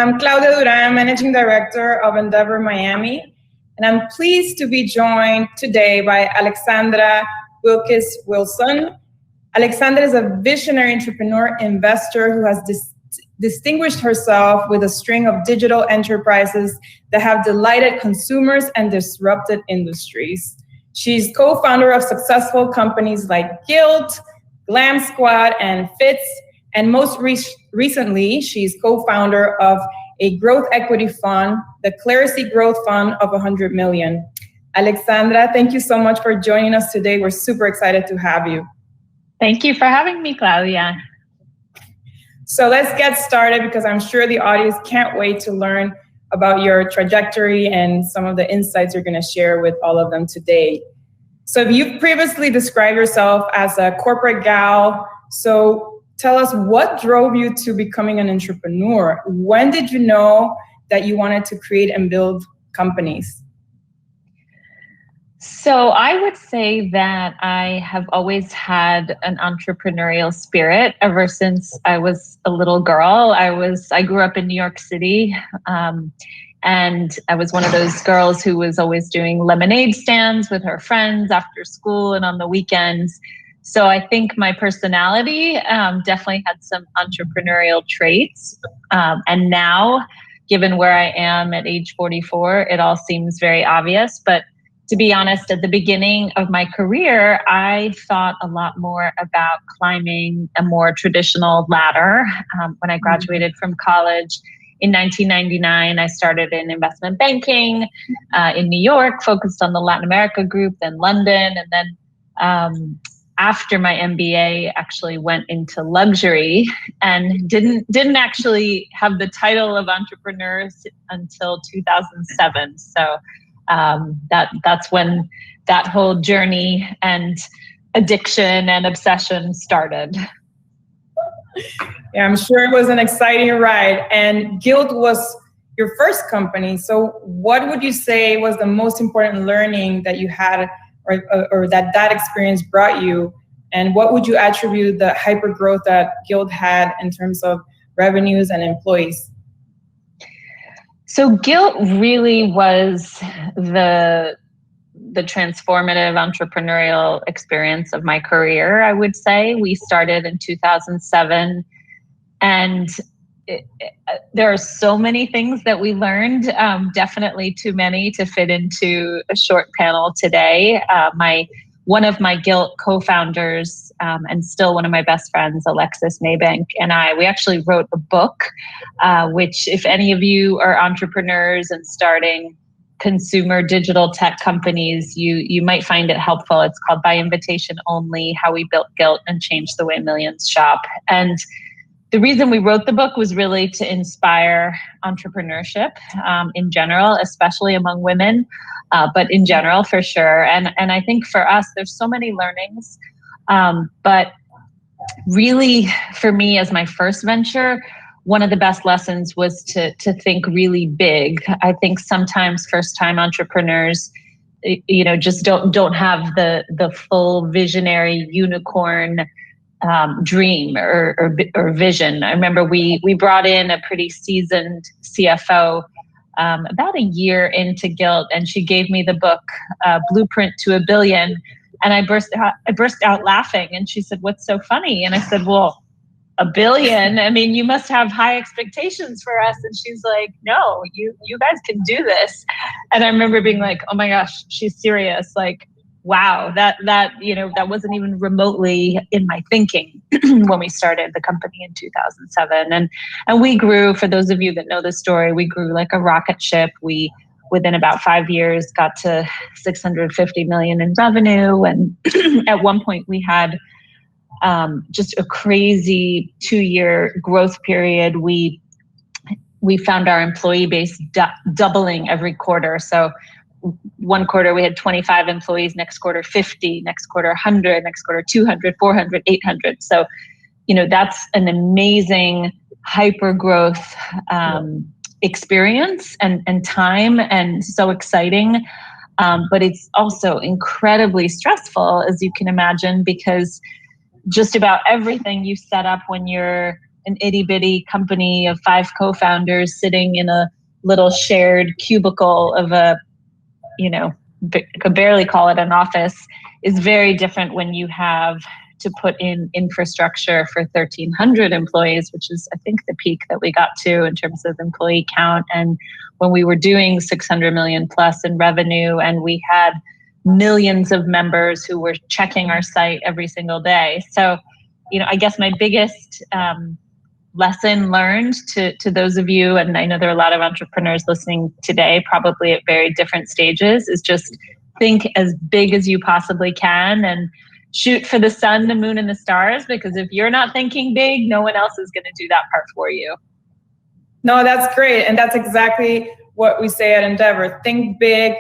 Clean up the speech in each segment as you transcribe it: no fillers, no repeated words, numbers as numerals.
I'm Claudia Duran, Managing Director of Endeavor Miami, and I'm pleased to be joined today by Alexandra Wilkis Wilson. Alexandra is a visionary entrepreneur investor who has distinguished herself with a string of digital enterprises that have delighted consumers and disrupted industries. She's co-founder of successful companies like Gilt, GlamSquad, and Fitz, and most recently, she's co-founder of a growth equity fund, the Clerisy Growth Fund of $100 million. Alexandra, thank you so much for joining us today. We're super excited to have you. Thank you for having me, Claudia. So let's get started because I'm sure the audience can't wait to learn about your trajectory and some of the insights you're going to share with all of them today. So you've previously described yourself as a corporate gal. So tell us, what drove you to becoming an entrepreneur? When did you know that you wanted to create and build companies? So I would say that I have always had an entrepreneurial spirit ever since I was a little girl. I grew up in New York City, and I was one of those girls who was always doing lemonade stands with her friends after school and on the weekends. So I think my personality definitely had some entrepreneurial traits. And now, given where I am at age 44, it all seems very obvious. But to be honest, at the beginning of my career, I thought a lot more about climbing a more traditional ladder. When I graduated from college in 1999, I started in investment banking in New York, focused on the Latin America group, then London. And then after my MBA, actually went into luxury and didn't actually have the title of entrepreneur until 2007. So that's when that whole journey and addiction and obsession started. Yeah, I'm sure it was an exciting ride. And Gilt was your first company. So what would you say was the most important learning that you had or that experience brought you? And what would you attribute the hyper growth that Gilt had in terms of revenues and employees? So Gilt really was the transformative entrepreneurial experience of my career, I would say. We started in 2007, and there are so many things that we learned, definitely too many to fit into a short panel today. One of my Gilt co-founders and still one of my best friends, Alexis Maybank, and we actually wrote a book, which if any of you are entrepreneurs and starting consumer digital tech companies, you might find it helpful. It's called By Invitation Only, How We Built Gilt and Changed the Way Millions Shop. And the reason we wrote the book was really to inspire entrepreneurship in general, especially among women, but in general for sure. And I think for us, there's so many learnings. But really, for me, as my first venture, one of the best lessons was to think really big. I think sometimes first-time entrepreneurs, just don't have the full visionary unicorn dream or vision. I remember we brought in a pretty seasoned CFO about a year into Gilt, and she gave me the book Blueprint to $1 Billion, and I burst out laughing. And she said, "What's so funny?" And I said, "Well, $1 billion. I mean, you must have high expectations for us." And she's like, "No, you guys can do this." And I remember being like, "Oh my gosh, she's serious!" Like, wow, that wasn't even remotely in my thinking when we started the company in 2007. And we grew, for those of you that know the story, we grew like a rocket ship. We, within about 5 years, got to $650 million in revenue. And at one point we had just a crazy 2-year growth period. We found our employee base doubling every quarter. So one quarter we had 25 employees, next quarter 50, next quarter 100, next quarter 200, 400, 800. So, that's an amazing hyper growth experience and time, and so exciting. But it's also incredibly stressful, as you can imagine, because just about everything you set up when you're an itty bitty company of 5 co-founders sitting in a little shared cubicle of could barely call it an office, is very different when you have to put in infrastructure for 1,300 employees, which is, I think, the peak that we got to in terms of employee count. And when we were doing 600 million plus in revenue, and we had millions of members who were checking our site every single day. So, I guess my biggest lesson learned to those of you, and I know there are a lot of entrepreneurs listening today, probably at very different stages, is just think as big as you possibly can and shoot for the sun, the moon, and the stars, because if you're not thinking big, no one else is going to do that part for you. No, that's great. And that's exactly what we say at Endeavor. Think big.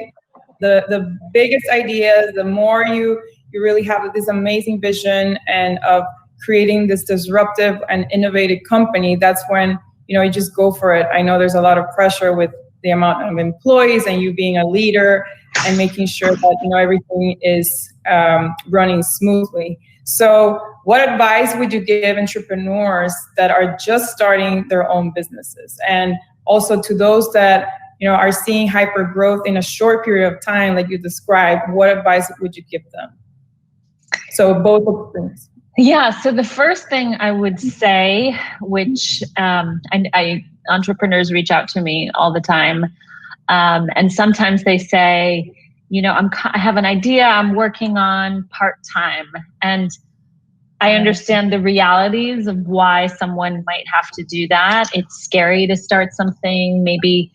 The biggest ideas, the more you really have this amazing vision and of creating this disruptive and innovative company, that's when, you just go for it. I know there's a lot of pressure with the amount of employees and you being a leader and making sure that, everything is running smoothly. So what advice would you give entrepreneurs that are just starting their own businesses? And also to those that, are seeing hyper growth in a short period of time, like you described, what advice would you give them? So both of things. Yeah. So the first thing I would say, which entrepreneurs reach out to me all the time, and sometimes they say, I have an idea I'm working on part-time, and I understand the realities of why someone might have to do that. It's scary to start something. Maybe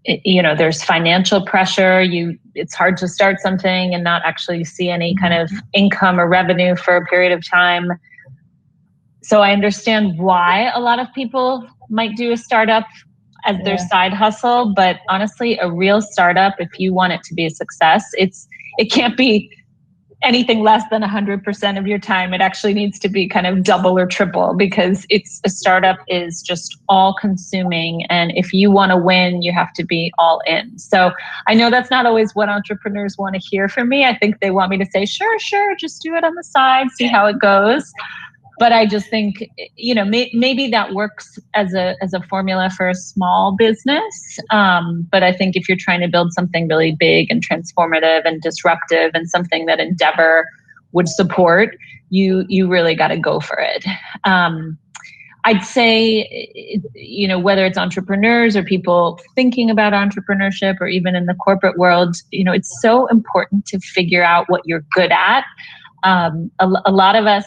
there's financial pressure. It's hard to start something and not actually see any kind of income or revenue for a period of time. So I understand why a lot of people might do a startup as their side hustle, but honestly, a real startup, if you want it to be a success, it can't be anything less than 100% of your time. It actually needs to be kind of double or triple, because a startup is just all consuming. And if you want to win, you have to be all in. So I know that's not always what entrepreneurs want to hear from me. I think they want me to say, sure, just do it on the side, see how it goes. But I just think, maybe that works as a formula for a small business. But I think if you're trying to build something really big and transformative and disruptive and something that Endeavor would support, you really got to go for it. I'd say, whether it's entrepreneurs or people thinking about entrepreneurship or even in the corporate world, it's so important to figure out what you're good at. A lot of us,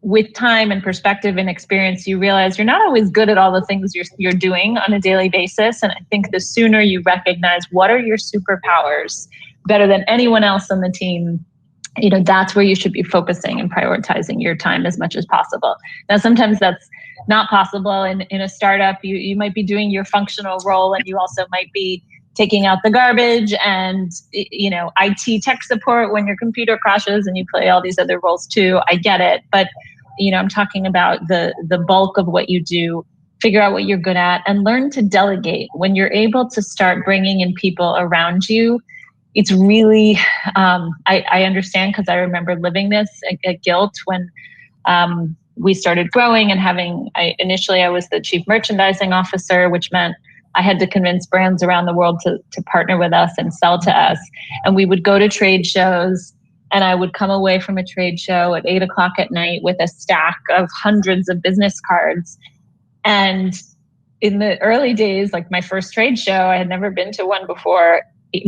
with time and perspective and experience, you realize you're not always good at all the things you're doing on a daily basis. And I think the sooner you recognize what are your superpowers better than anyone else on the team, that's where you should be focusing and prioritizing your time as much as possible. Now, sometimes that's not possible. In a startup, you might be doing your functional role, and you also might be taking out the garbage and, IT tech support when your computer crashes, and you play all these other roles too. I get it. But, I'm talking about the bulk of what you do. Figure out what you're good at and learn to delegate. When you're able to start bringing in people around you, it's really, I understand, because I remember living this at Gilt when we started growing and initially I was the chief merchandising officer, which meant I had to convince brands around the world to partner with us and sell to us. And we would go to trade shows, and I would come away from a trade show at 8:00 at night with a stack of hundreds of business cards. And in the early days, like my first trade show, I had never been to one before.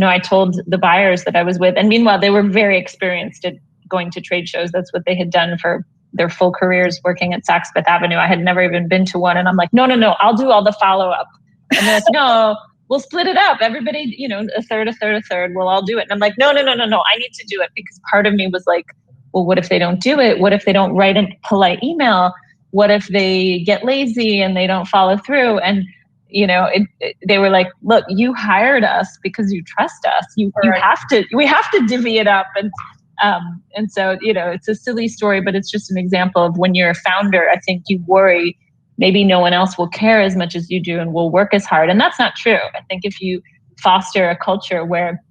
I told the buyers that I was with, and meanwhile, they were very experienced at going to trade shows. That's what they had done for their full careers working at Saks Fifth Avenue. I had never even been to one. And I'm like, no, I'll do all the follow-up. And they're like, no, we'll split it up. Everybody, a third. We'll all do it. And I'm like, no. I need to do it, because part of me was like, well, what if they don't do it? What if they don't write a polite email? What if they get lazy and they don't follow through? And, they were like, look, you hired us because you trust us. We have to divvy it up. And so, it's a silly story, but it's just an example of when you're a founder, I think you worry maybe no one else will care as much as you do and will work as hard. And that's not true. I think if you foster a culture where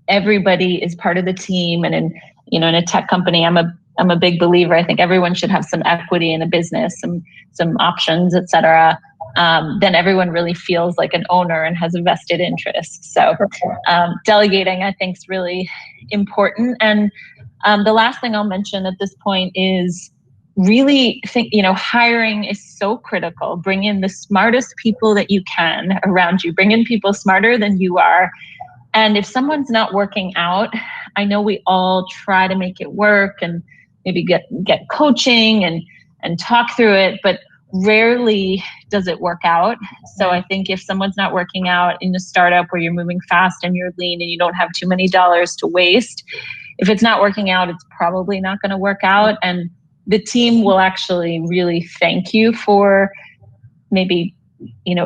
everybody is part of the team, and in a tech company, I'm I'm a big believer. I think everyone should have some equity in a business, some options, et cetera. Then everyone really feels like an owner and has a vested interest. So delegating, I think, is really important. And the last thing I'll mention at this point is really think, hiring is so critical. Bring in the smartest people that you can around you. Bring in people smarter than you are. And if someone's not working out, I know we all try to make it work and maybe get coaching and talk through it, but rarely does it work out. So I think if someone's not working out in a startup where you're moving fast and you're lean and you don't have too many dollars to waste, if it's not working out, it's probably not going to work out. And the team will actually really thank you for maybe,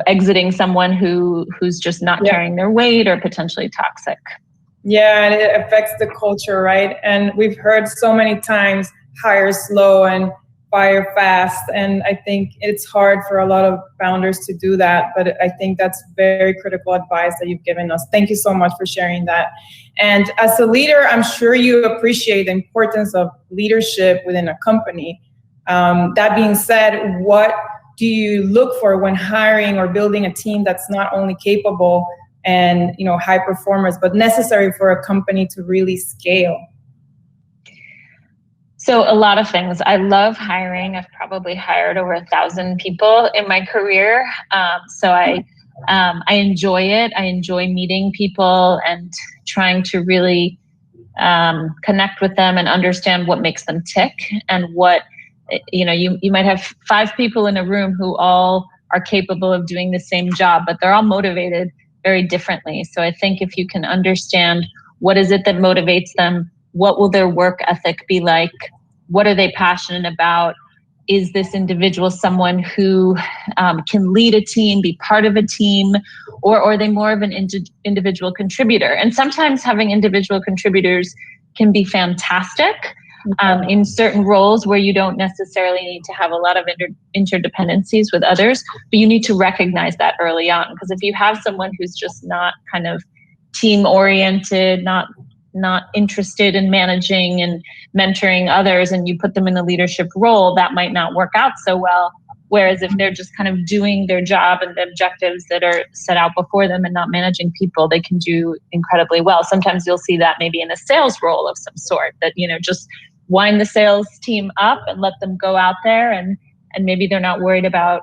exiting someone who's just not carrying their weight or potentially toxic. Yeah, and it affects the culture, right? And we've heard so many times, hire slow and fire fast. And I think it's hard for a lot of founders to do that. But I think that's very critical advice that you've given us. Thank you so much for sharing that. And as a leader, I'm sure you appreciate the importance of leadership within a company. That being said, what do you look for when hiring or building a team that's not only capable and high performers, but necessary for a company to really scale? So a lot of things. I love hiring. I've probably hired over 1,000 people in my career. So I enjoy it. I enjoy meeting people and trying to really connect with them and understand what makes them tick and what, you might have 5 people in a room who all are capable of doing the same job, but they're all motivated very differently. So I think if you can understand what is it that motivates them, what will their work ethic be like, what are they passionate about, is this individual someone who can lead a team, be part of a team, or are they more of an individual contributor? And sometimes having individual contributors can be fantastic in certain roles where you don't necessarily need to have a lot of interdependencies with others, but you need to recognize that early on. Because if you have someone who's just not kind of team oriented, not interested in managing and mentoring others, and you put them in a leadership role, that might not work out so well. Whereas if they're just kind of doing their job and the objectives that are set out before them and not managing people, they can do incredibly well. Sometimes you'll see that maybe in a sales role of some sort, that, just wind the sales team up and let them go out there, and maybe they're not worried about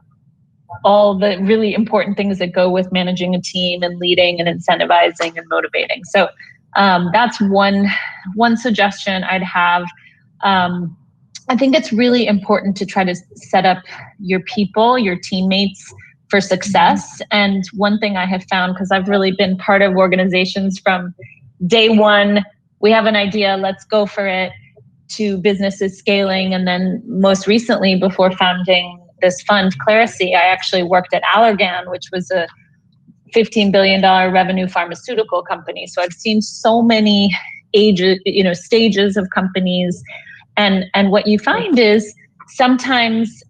all the really important things that go with managing a team and leading and incentivizing and motivating. So that's one suggestion I'd have. I think it's really important to try to set up your people, your teammates, for success. And one thing I have found, because I've really been part of organizations from day one, we have an idea, let's go for it, to businesses scaling. And then most recently, before founding this fund, Clerisy, I actually worked at Allergan, which was a $15 billion revenue pharmaceutical company. So I've seen so many stages of companies. And what you find is sometimes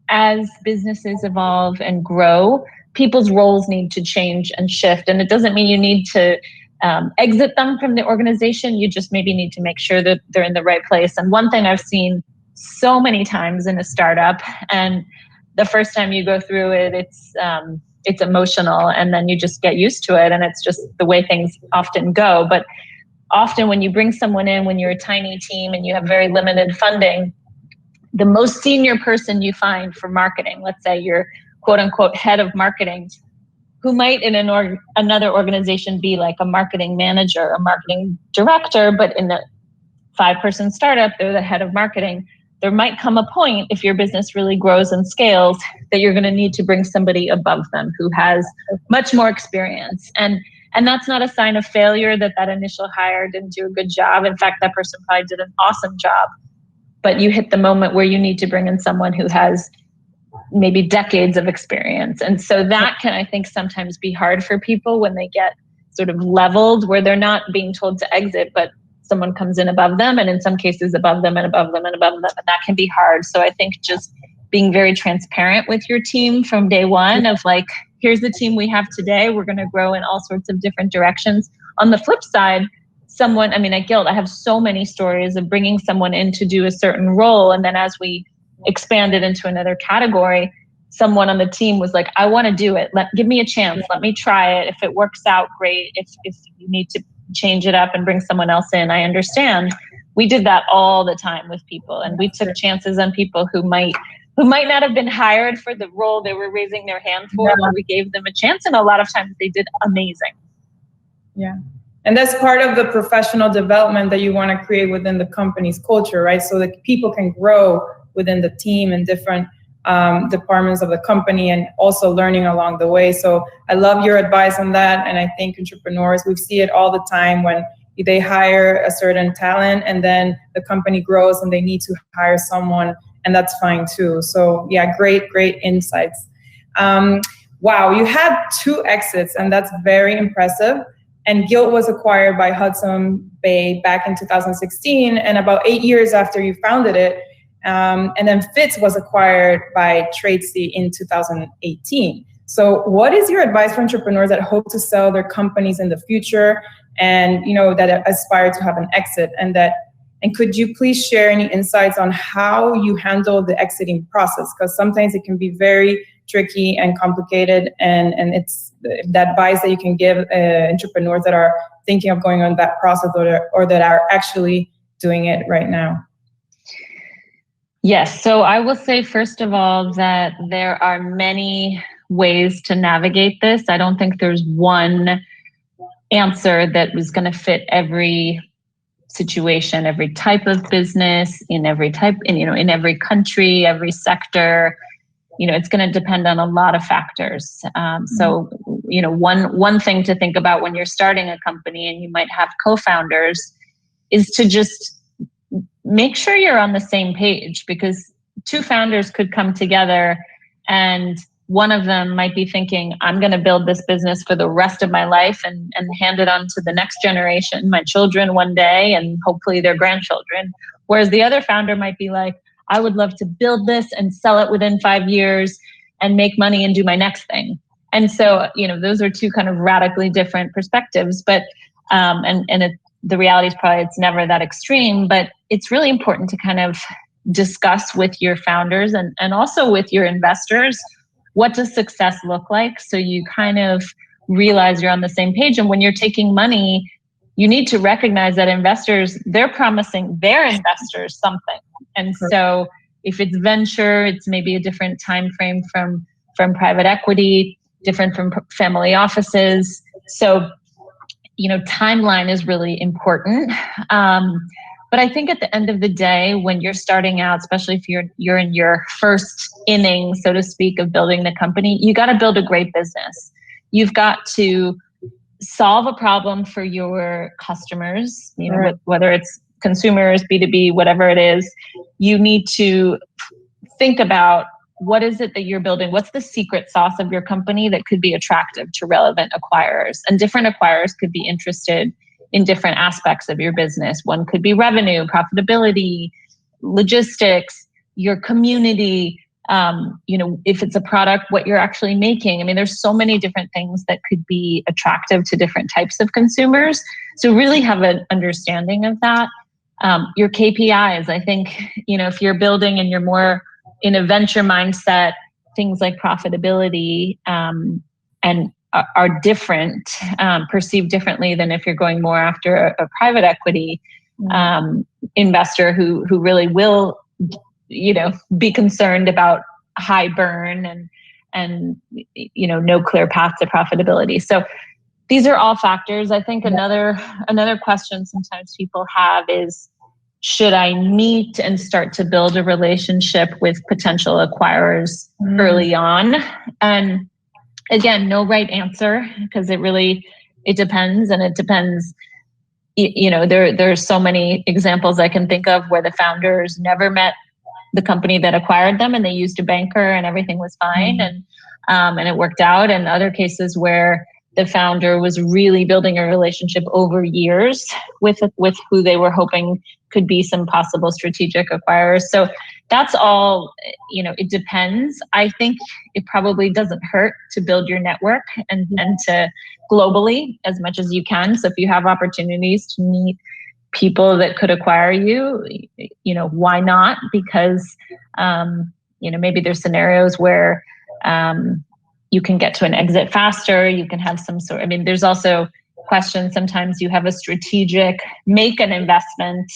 as businesses evolve and grow, people's roles need to change and shift. And it doesn't mean you need to exit them from the organization. You just maybe need to make sure that they're in the right place. And one thing I've seen so many times in a startup, and the first time you go through it, it's emotional, and then you just get used to it, and it's just the way things often go. But often when you bring someone in, when you're a tiny team and you have very limited funding, the most senior person you find for marketing, let's say you're quote unquote head of marketing, who might in another organization be like a marketing manager, a marketing director, but in a 5-person startup, they're the head of marketing. There might come a point, if your business really grows and scales, that you're going to need to bring somebody above them who has much more experience. And that's not a sign of failure that initial hire didn't do a good job. In fact, that person probably did an awesome job. But you hit the moment where you need to bring in someone who has maybe decades of experience. And so that can, I think, sometimes be hard for people when they get sort of leveled, where they're not being told to exit, but someone comes in above them, and in some cases above them and above them and above them. And that can be hard. So I think just being very transparent with your team from day one of like, here's the team we have today. We're going to grow in all sorts of different directions. On the flip side, someone, I mean, at Gilt, I have so many stories of bringing someone in to do a certain role. And then as we expanded into another category, someone on the team was like, I want to do it. Give me a chance. Let me try it. If it works out, great. If you need to change it up and bring someone else in, I understand. We did that all the time with people, and we took chances on people who might not have been hired for the role they were raising their hand for, but we gave them a chance, and a lot of times they did amazing. Yeah. And that's part of the professional development that you want to create within the company's culture, right? So that people can grow within the team and different departments of the company, and also learning along the way. So I love your advice on that. And I think entrepreneurs, we see it all the time when they hire a certain talent and then the company grows and they need to hire someone, and that's fine too. So yeah, great insights. Wow, you had 2 exits, and that's very impressive. And Gilt was acquired by Hudson Bay back in 2016, and about 8 years after you founded it. And then Fitz was acquired by Clerisy in 2018. So what is your advice for entrepreneurs that hope to sell their companies in the future, and that aspire to have an exit? And could you please share any insights on how you handle the exiting process? Because sometimes it can be very tricky and complicated, and it's the advice that you can give entrepreneurs that are thinking of going on that process, or that are actually doing it right now. Yes. So I will say, first of all, that there are many ways to navigate this. I don't think there's one answer that was going to fit every situation, every type of business, in every country, every sector. It's going to depend on a lot of factors. So one thing to think about when you're starting a company and you might have co-founders is to just make sure you're on the same page, because 2 founders could come together and one of them might be thinking, I'm going to build this business for the rest of my life and hand it on to the next generation, my children one day, and hopefully their grandchildren. Whereas the other founder might be like, I would love to build this and sell it within 5 years and make money and do my next thing. And so, those are 2 kind of radically different perspectives, but, the reality is probably it's never that extreme, but it's really important to kind of discuss with your founders and also with your investors, what does success look like? So you kind of realize you're on the same page. And when you're taking money, you need to recognize that investors, they're promising their investors something. And so if it's venture, it's maybe a different time frame from private equity, different from family offices. So timeline is really important. But I think at the end of the day, when you're starting out, especially if you're in your first inning, so to speak, of building the company, you got to build a great business. You've got to solve a problem for your customers, Right. Whether it's consumers, B2B, whatever it is. You need to think about, what is it that you're building? What's the secret sauce of your company that could be attractive to relevant acquirers? And different acquirers could be interested in different aspects of your business. One could be revenue, profitability, logistics, your community, if it's a product, what you're actually making. I mean, there's so many different things that could be attractive to different types of consumers. So really have an understanding of that. Your KPIs, I think, if you're building and you're more in a venture mindset, things like profitability and are different, perceived differently than if you're going more after a private equity investor who really will, be concerned about high burn and no clear path to profitability. So these are all factors. I think another question sometimes people have is, should I meet and start to build a relationship with potential acquirers early on? And again, no right answer, because it depends, and it depends. There's so many examples I can think of where the founders never met the company that acquired them, and they used a banker and everything was fine, and it worked out. And other cases where the founder was really building a relationship over years with who they were hoping could be some possible strategic acquirers. So that's all, it depends. I think it probably doesn't hurt to build your network and to globally as much as you can. So if you have opportunities to meet people that could acquire you, why not? Because, maybe there's scenarios where you can get to an exit faster. You can have some sort, there's also questions. Sometimes you have a strategic, make an investment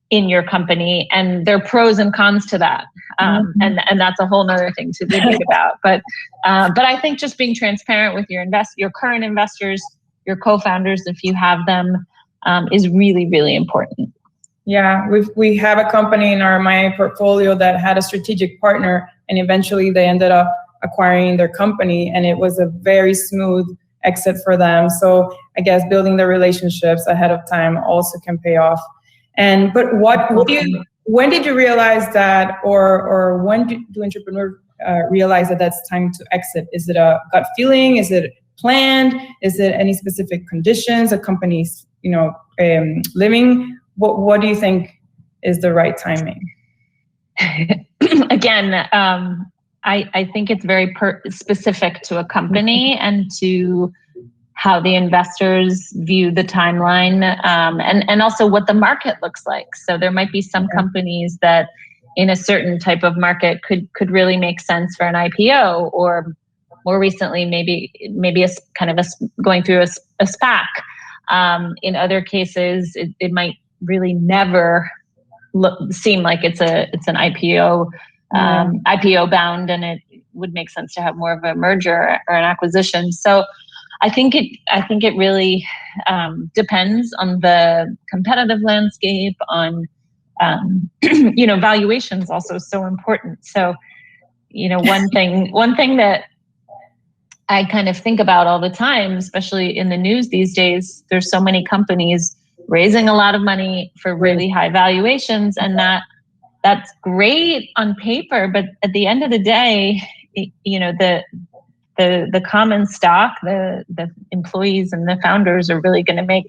in your company, and there are pros and cons to that. And that's a whole nother thing to debate about. But I think just being transparent with your current investors, your co-founders, if you have them, is really, really important. Yeah, we have a company in my portfolio that had a strategic partner, and eventually they ended up acquiring their company, and it was a very smooth exit for them. So I guess building the relationships ahead of time also can pay off. But when did you realize that, or when do entrepreneurs realize that that's time to exit? Is it a gut feeling? Is it planned? Is it any specific conditions a company's living? What do you think is the right timing? Again, I think it's very specific to a company and to how the investors view the timeline, and also what the market looks like. So there might be some companies that in a certain type of market could really make sense for an IPO, or more recently, maybe a kind of going through a SPAC. In other cases, it might really never seem like it's an IPO. IPO bound, and it would make sense to have more of a merger or an acquisition. So I think it really depends on the competitive landscape, on valuations also so important. So one thing that I kind of think about all the time, especially in the news these days, there's so many companies raising a lot of money for really high valuations, and that's great on paper, but at the end of the day, the common stock, the employees and the founders are really going to make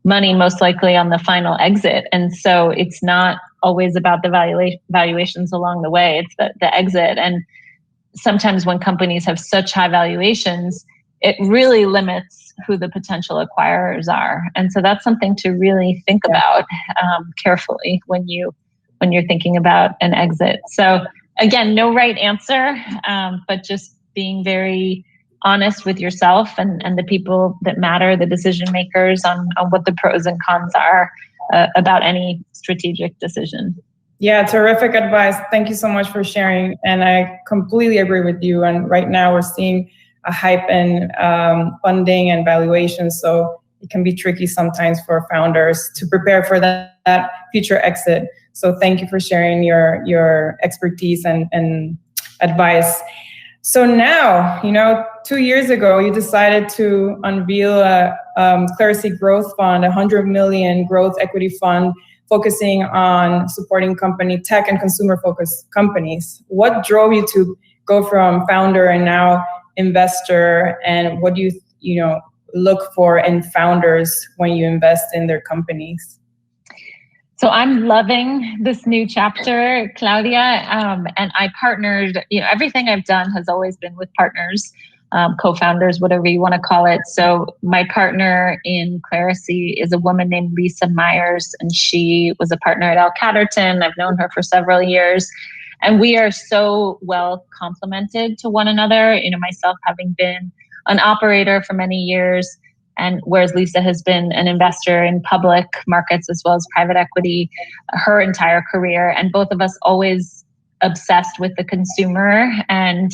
money most likely on the final exit. And so it's not always about the valuations along the way, it's the exit. And sometimes when companies have such high valuations, it really limits who the potential acquirers are. And so that's something to really think about carefully when you're thinking about an exit. So again, no right answer, but just being very honest with yourself and the people that matter, the decision makers, on what the pros and cons are about any strategic decision. Yeah, terrific advice. Thank you so much for sharing. And I completely agree with you. And right now we're seeing a hype in funding and valuation. So it can be tricky sometimes for founders to prepare for that future exit. So thank you for sharing your expertise and advice. So now, 2 years ago, you decided to unveil a Clerisy Growth Fund, $100 million growth equity fund, focusing on supporting tech and consumer-focused companies. What drove you to go from founder and now investor, and what do you look for in founders when you invest in their companies? So I'm loving this new chapter, Claudia, and I partnered. Everything I've done has always been with partners, co-founders, whatever you want to call it. So my partner in Clerisy is a woman named Lisa Myers, and she was a partner at L. Catterton. I've known her for several years, and we are so well complemented to one another. Myself having been an operator for many years, and whereas Lisa has been an investor in public markets as well as private equity her entire career, and both of us always obsessed with the consumer and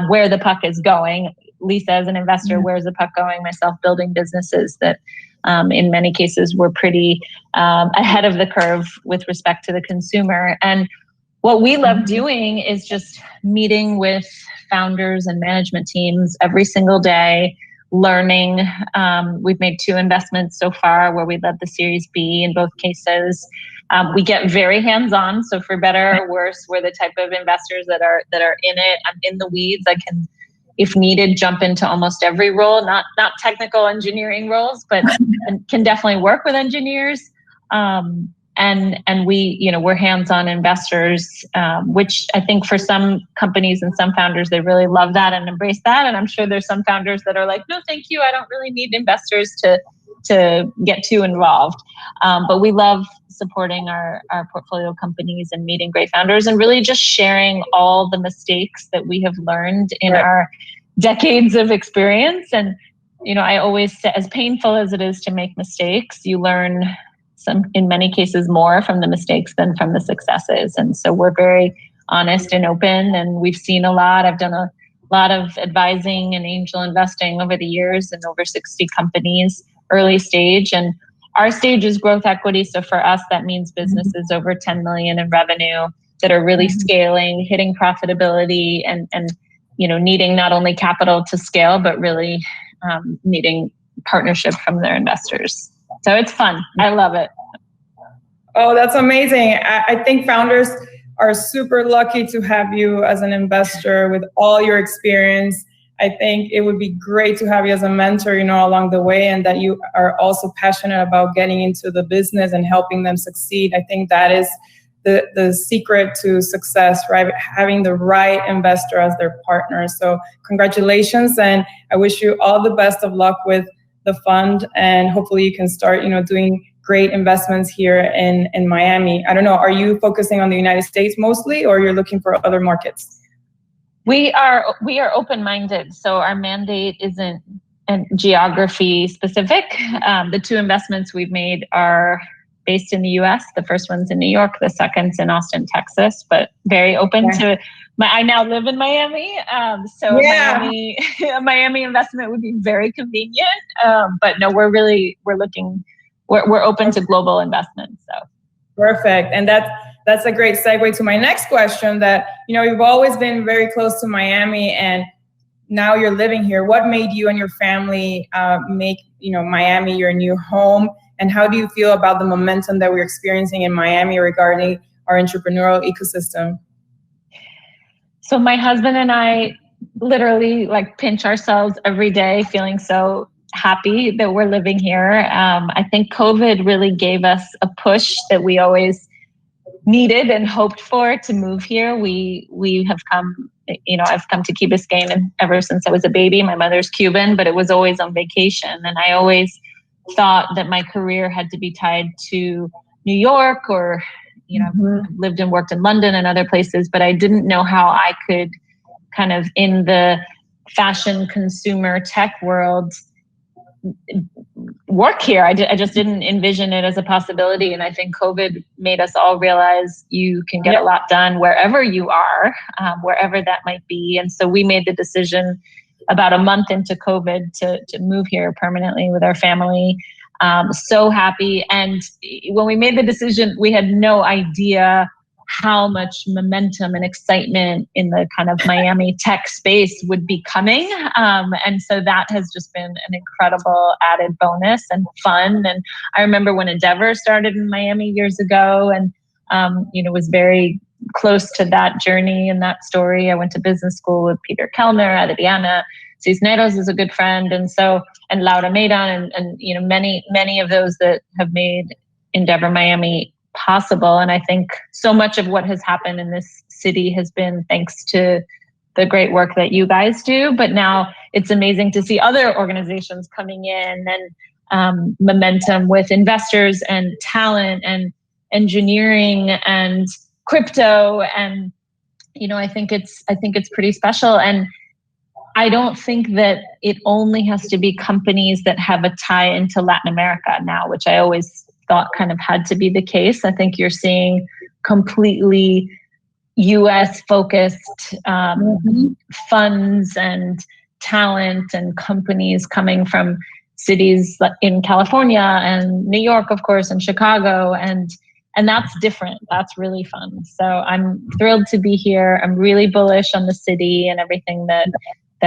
where the puck is going. Lisa as an investor, where's the puck going? Myself building businesses that in many cases were pretty ahead of the curve with respect to the consumer. And what we love doing is just meeting with founders and management teams every single day, learning. We've made 2 investments so far where we led the Series B in both cases. We get very hands-on, so for better or worse, we're the type of investors that are in it. I'm in the weeds. I can if needed, jump into almost every role, not technical engineering roles, but can definitely work with engineers. And we, we're hands-on investors, which I think for some companies and some founders, they really love that and embrace that. And I'm sure there's some founders that are like, no, thank you. I don't really need investors to get too involved. But we love supporting our portfolio companies and meeting great founders and really just sharing all the mistakes that we have learned in our decades of experience. And, I always say, as painful as it is to make mistakes, you learn in many cases more from the mistakes than from the successes. And so we're very honest and open, and we've seen a lot. I've done a lot of advising and angel investing over the years in over 60 companies, early stage. And our stage is growth equity. So for us, that means businesses over 10 million in revenue that are really scaling, hitting profitability, and needing not only capital to scale, but really needing partnership from their investors. So it's fun. I love it. Oh, that's amazing. I think founders are super lucky to have you as an investor with all your experience. I think it would be great to have you as a mentor, along the way, and that you are also passionate about getting into the business and helping them succeed. I think that is the secret to success, right? Having the right investor as their partner. So congratulations, and I wish you all the best of luck with the fund, and hopefully you can start, doing great investments here in Miami. I don't know, are you focusing on the United States mostly, or you're looking for other markets? We are open-minded, so our mandate isn't geography specific. The two investments we've made are based in the U.S. The first one's in New York, the second's in Austin, Texas, but very open to. I now live in Miami, so Miami investment would be very convenient. But no, we're open to global investment. So perfect, and that's a great segue to my next question. That you've always been very close to Miami, and now you're living here. What made you and your family make Miami your new home? And how do you feel about the momentum that we're experiencing in Miami regarding our entrepreneurial ecosystem? So my husband and I literally pinch ourselves every day, feeling so happy that we're living here. I think COVID really gave us a push that we always needed and hoped for to move here. We have come, I've come to Key Biscayne ever since I was a baby. My mother's Cuban, but it was always on vacation. And I always thought that my career had to be tied to New York, or I've lived and worked in London and other places, but I didn't know how I could kind of, in the fashion consumer tech world, work here. I just didn't envision it as a possibility. And I think COVID made us all realize you can get a lot done wherever you are, wherever that might be. And so we made the decision about a month into COVID to move here permanently with our family. So happy. And when we made the decision, we had no idea how much momentum and excitement in the kind of Miami tech space would be coming. And so that has just been an incredible added bonus and fun. And I remember when Endeavor started in Miami years ago, and was very close to that journey and that story. I went to business school with Peter Kellner, Adriana Cisneros is a good friend, and Laura Maidan, and many of those that have made Endeavor Miami possible. And I think so much of what has happened in this city has been thanks to the great work that you guys do. But now it's amazing to see other organizations coming in, and momentum with investors and talent and engineering and crypto. And I think it's pretty special. And I don't think that it only has to be companies that have a tie into Latin America now, which I always thought kind of had to be the case. I think you're seeing completely US focused funds and talent and companies coming from cities in California and New York, of course, and Chicago. And that's different. That's really fun. So I'm thrilled to be here. I'm really bullish on the city and everything that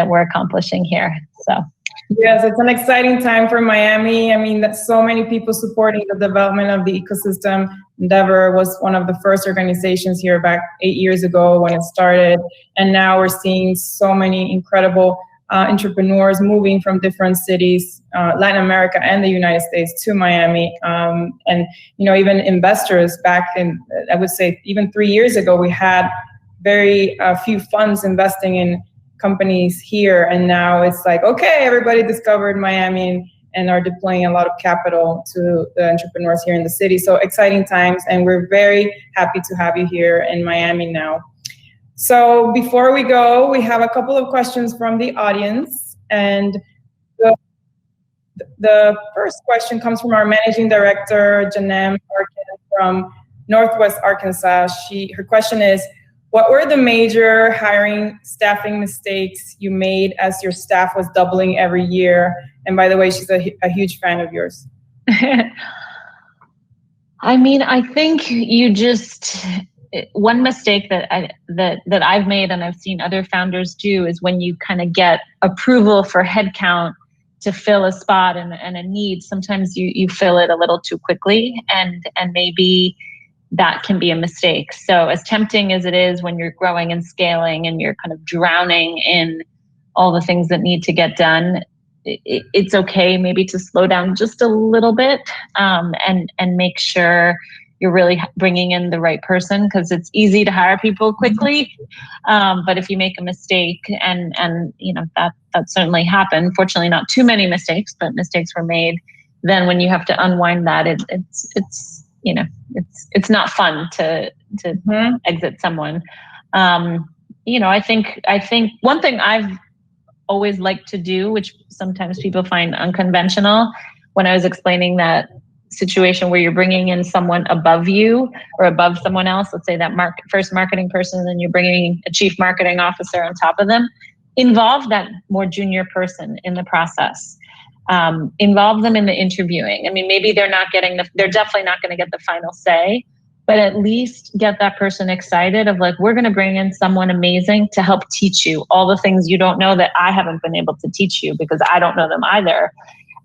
we're accomplishing here. So Yes, it's an exciting time for Miami. I mean, that's so many people supporting the development of the ecosystem. Endeavor was one of the first organizations here back 8 years ago when it started. And now we're seeing so many incredible entrepreneurs moving from different cities, Latin America and the United States, to Miami. And, even investors back in, I would say, even 3 years ago, we had very few funds investing in companies here, and now it's like, okay, everybody discovered Miami and are deploying a lot of capital to the entrepreneurs here in the city. So exciting times, and we're very happy to have you here in Miami now. So before we go, we have a couple of questions from the audience, and the first question comes from our Managing Director, Janem Arkin from Northwest Arkansas. Her question is, what were the major hiring staffing mistakes you made as your staff was doubling every year? And by the way, she's a huge fan of yours. I mean, I think one mistake that I've made and I've seen other founders do is when you kind of get approval for headcount to fill a spot and a need, sometimes you fill it a little too quickly, and maybe that can be a mistake. So as tempting as it is when you're growing and scaling and you're kind of drowning in all the things that need to get done, it's okay maybe to slow down just a little bit, and make sure you're really bringing in the right person, because it's easy to hire people quickly. But if you make a mistake, and that certainly happened, fortunately not too many mistakes, but mistakes were made, then when you have to unwind that, it's not fun to exit someone. I think one thing I've always liked to do, which sometimes people find unconventional, when I was explaining that situation where you're bringing in someone above you or above someone else, let's say that first marketing person, and then you're bringing a chief marketing officer on top of them, involve that more junior person in the process. Involve them in the interviewing. I mean, maybe they're definitely not going to get the final say, but at least get that person excited of like, we're going to bring in someone amazing to help teach you all the things you don't know that I haven't been able to teach you because I don't know them either.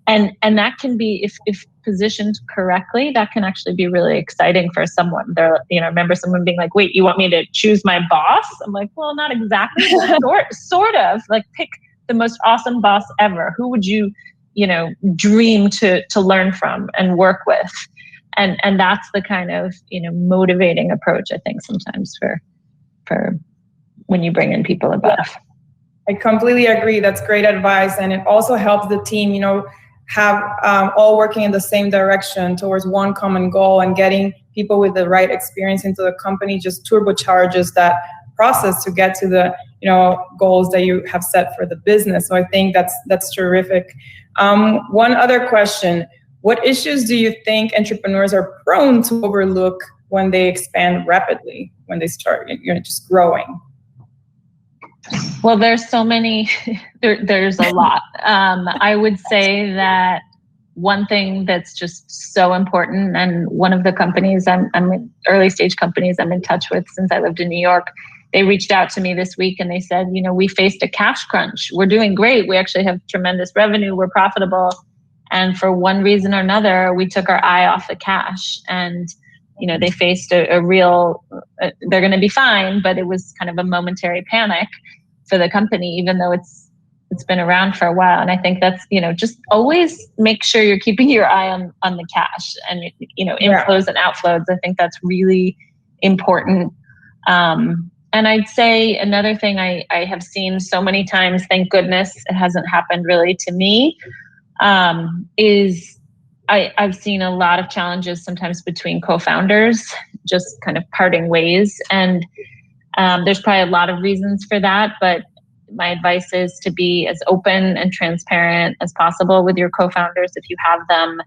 And that can be, if positioned correctly, that can actually be really exciting for someone. I remember someone being like, wait, you want me to choose my boss? I'm like, well, not exactly, sort of, like, pick the most awesome boss ever. Who would you dream to learn from and work with? And that's the kind of, motivating approach, I think, sometimes for when you bring in people above. I completely agree. That's great advice. And it also helps the team, have all working in the same direction towards one common goal, and getting people with the right experience into the company just turbocharges that process to get to the, goals that you have set for the business. So I think that's terrific. One other question. What issues do you think entrepreneurs are prone to overlook when they expand rapidly, when they start just growing? Well, there's so many, there's a lot. I would say that one thing that's just so important, and one of the companies I'm in, early stage companies I'm in touch with since I lived in New York, they reached out to me this week and they said, we faced a cash crunch. We're doing great. We actually have tremendous revenue. We're profitable. And for one reason or another, we took our eye off the cash, and they faced a real, they're going to be fine, but it was kind of a momentary panic for the company, even though it's been around for a while. And I think that's, just always make sure you're keeping your eye on the cash and, inflows and outflows. I think that's really important. And I'd say another thing I have seen so many times, thank goodness it hasn't happened really to me, is I've seen a lot of challenges sometimes between co-founders, just kind of parting ways. And there's probably a lot of reasons for that, but my advice is to be as open and transparent as possible with your co-founders. If you have them,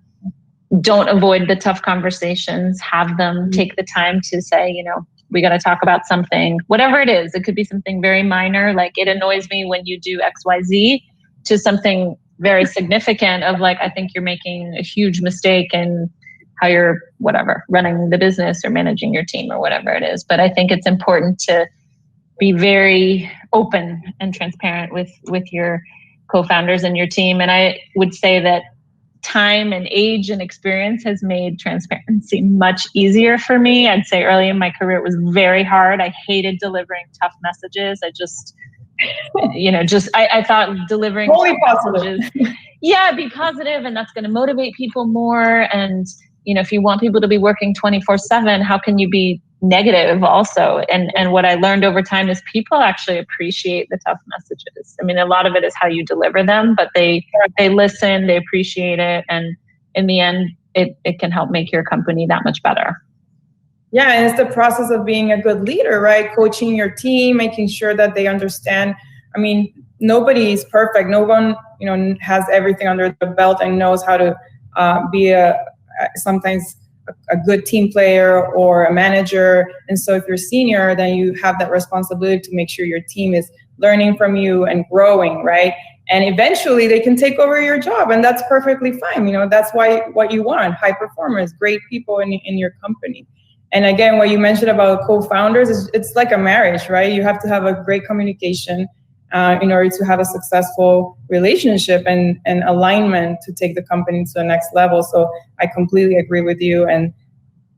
don't avoid the tough conversations, have them take the time to say, we got to talk about something, whatever it is. It could be something very minor, like it annoys me when you do XYZ, to something very significant of like, I think you're making a huge mistake in how you're running the business or managing your team or whatever it is. But I think it's important to be very open and transparent with your co-founders in your team. And I would say that time and age and experience has made transparency much easier for me. I'd say early in my career, it was very hard. I hated delivering tough messages. I thought delivering tough messages, be positive, and that's going to motivate people more. And, if you want people to be working 24/7, how can you be negative also? And what I learned over time is people actually appreciate the tough messages. I mean, a lot of it is how you deliver them, but they listen, they appreciate it. And in the end, it can help make your company that much better. Yeah, and it's the process of being a good leader, right? Coaching your team, making sure that they understand. I mean, nobody is perfect. No one, has everything under the belt and knows how to be sometimes a good team player or a manager. And so if you're senior, then you have that responsibility to make sure your team is learning from you and growing, right? And eventually they can take over your job, and that's perfectly fine. That's what you want, high performers, great people in your company. And again, what you mentioned about co-founders, it's like a marriage, right? You have to have a great communication in order to have a successful relationship and alignment to take the company to the next level. So I completely agree with you, and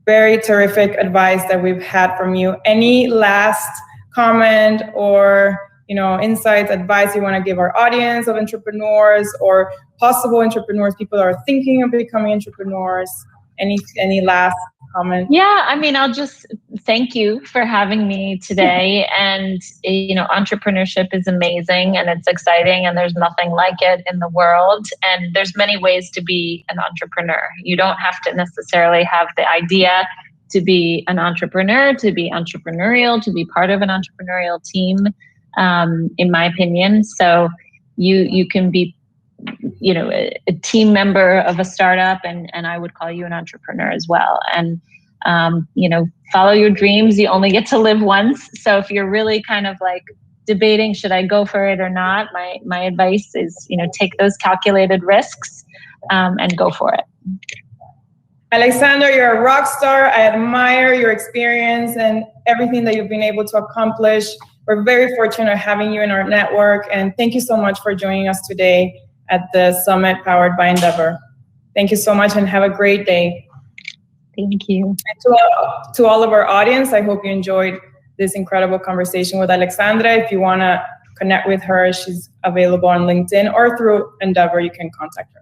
very terrific advice that we've had from you. Any last comment or insights, advice you want to give our audience of entrepreneurs or possible entrepreneurs, people that are thinking of becoming entrepreneurs? Any last comment? Yeah, I mean, I'll just thank you for having me today. And, entrepreneurship is amazing and it's exciting, and there's nothing like it in the world. And there's many ways to be an entrepreneur. You don't have to necessarily have the idea to be an entrepreneur, to be entrepreneurial, to be part of an entrepreneurial team, in my opinion. So you can be a team member of a startup, and I would call you an entrepreneur as well. And, follow your dreams. You only get to live once. So if you're really kind of like debating, should I go for it or not? My advice is, take those calculated risks, and go for it. Alexandra, you're a rock star. I admire your experience and everything that you've been able to accomplish. We're very fortunate having you in our network. And thank you so much for joining us today at the Summit powered by Endeavor. Thank you so much and have a great day. Thank you. And to all of our audience, I hope you enjoyed this incredible conversation with Alexandra. If you want to connect with her, she's available on LinkedIn, or through Endeavor, you can contact her.